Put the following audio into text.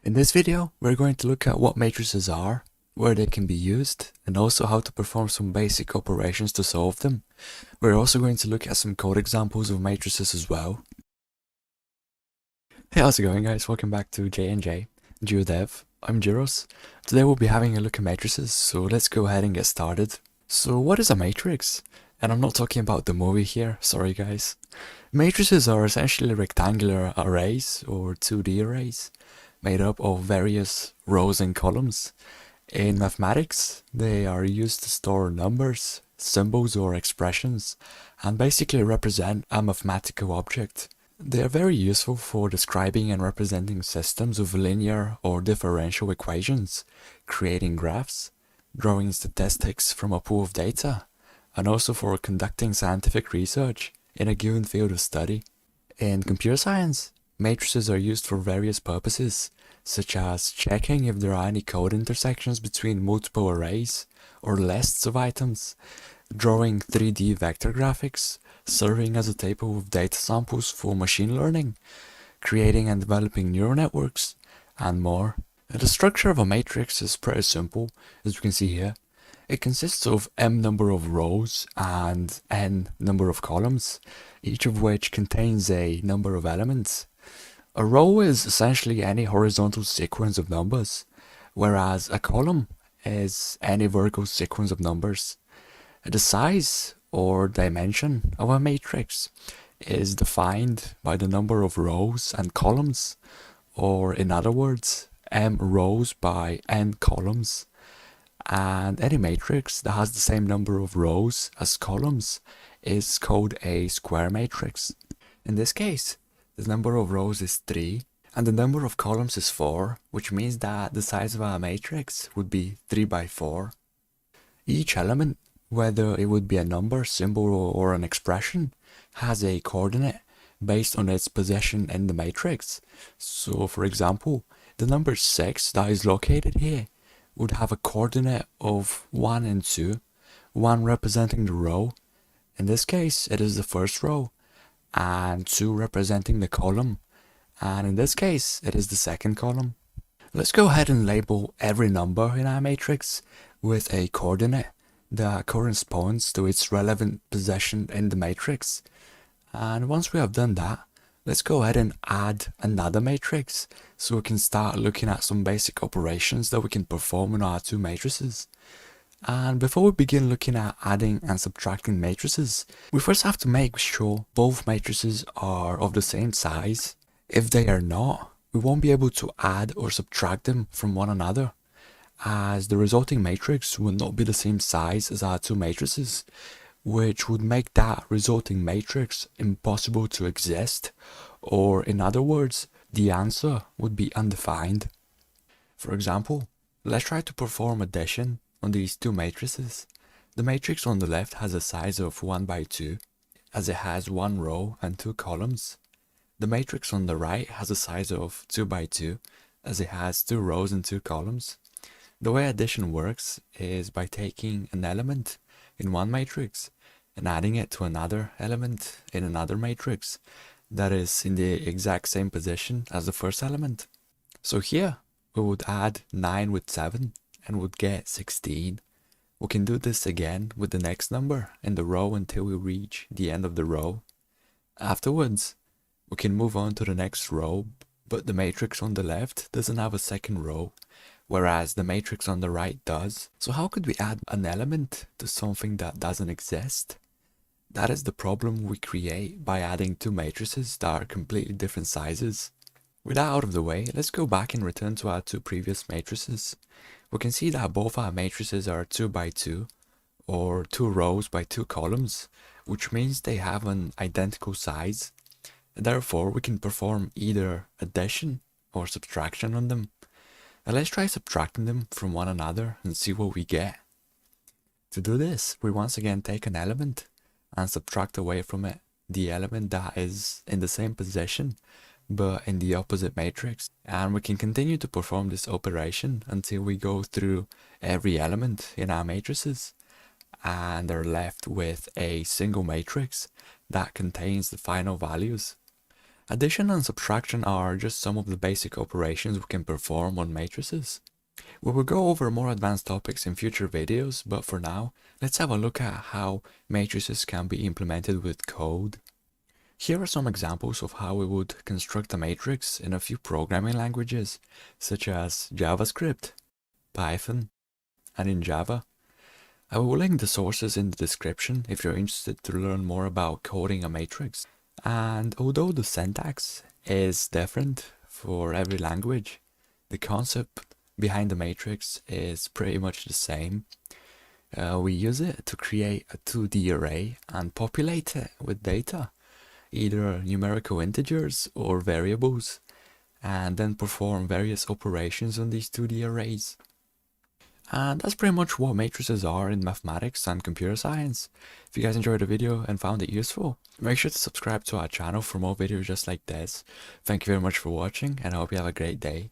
In this video, we're going to look at what matrices are, where they can be used, and also how to perform some basic operations to solve them. We're also going to look at some code examples of matrices as well. Hey, how's it going guys? Welcome back to J&J, GeoDev. I'm Jiros. Today we'll be having a look at matrices, so let's go ahead and get started. So what is a matrix? And I'm not talking about the movie here, sorry guys. Matrices are essentially rectangular arrays or 2D arrays made up of various rows and columns. In mathematics, they are used to store numbers, symbols or expressions, and basically represent a mathematical object. They are very useful for describing and representing systems of linear or differential equations, creating graphs, drawing statistics from a pool of data, and also for conducting scientific research in a given field of study. In computer science, matrices are used for various purposes, such as checking if there are any code intersections between multiple arrays or lists of items, drawing 3D vector graphics, serving as a table of data samples for machine learning, creating and developing neural networks, and more. The structure of a matrix is pretty simple, as you can see here. It consists of m number of rows and n number of columns, each of which contains a number of elements. A row is essentially any horizontal sequence of numbers, whereas a column is any vertical sequence of numbers. The size or dimension of a matrix is defined by the number of rows and columns, or in other words, m rows by n columns. And any matrix that has the same number of rows as columns is called a square matrix. In this case, the number of rows is 3 and the number of columns is 4, which means that the size of our matrix would be 3 by 4. Each element, whether it would be a number, symbol, or an expression, has a coordinate based on its position in the matrix. So for example, the number 6 that is located here would have a coordinate of 1 and 2, 1 representing the row, in this case it is the first row, and 2 representing the column, and in this case it is the second column. Let's go ahead and label every number in our matrix with a coordinate that corresponds to its relevant position in the matrix. And once we have done that, let's go ahead and add another matrix so we can start looking at some basic operations that we can perform in our two matrices. And before we begin looking at adding and subtracting matrices, we first have to make sure both matrices are of the same size. If they are not, we won't be able to add or subtract them from one another, as the resulting matrix will not be the same size as our two matrices, which would make that resulting matrix impossible to exist, or in other words, the answer would be undefined. For example, let's try to perform addition on these two matrices. The matrix on the left has a size of 1 by 2, as it has 1 row and 2 columns. The matrix on the right has a size of 2 by 2, as it has 2 rows and 2 columns. The way addition works is by taking an element in one matrix and adding it to another element in another matrix that is in the exact same position as the first element. So here we would add 9 with 7 and would get 16. We can do this again with the next number in the row until we reach the end of the row. Afterwards, we can move on to the next row, but the matrix on the left doesn't have a second row, whereas the matrix on the right does. So how could we add an element to something that doesn't exist? That is the problem we create by adding two matrices that are completely different sizes. With that out of the way, let's go back and return to our two previous matrices. We can see that both our matrices are 2 by 2, or 2 rows by 2 columns, which means they have an identical size. Therefore, we can perform either addition or subtraction on them. Now let's try subtracting them from one another and see what we get. To do this, we once again take an element and subtract away from it the element that is in the same position but in the opposite matrix, and we can continue to perform this operation until we go through every element in our matrices and are left with a single matrix that contains the final values. Addition and subtraction are just some of the basic operations we can perform on matrices. We will go over more advanced topics in future videos, but for now, let's have a look at how matrices can be implemented with code. Here are some examples of how we would construct a matrix in a few programming languages, such as JavaScript, Python, and in Java. I will link the sources in the description if you're interested to learn more about coding a matrix. And although the syntax is different for every language, the concept behind the matrix is pretty much the same. We use it to create a 2D array and populate it with data, either numerical integers or variables, and then perform various operations on these 2D arrays. And that's pretty much what matrices are in mathematics and computer science. If you guys enjoyed the video and found it useful, make sure to subscribe to our channel for more videos just like this. Thank you very much for watching, and I hope you have a great day.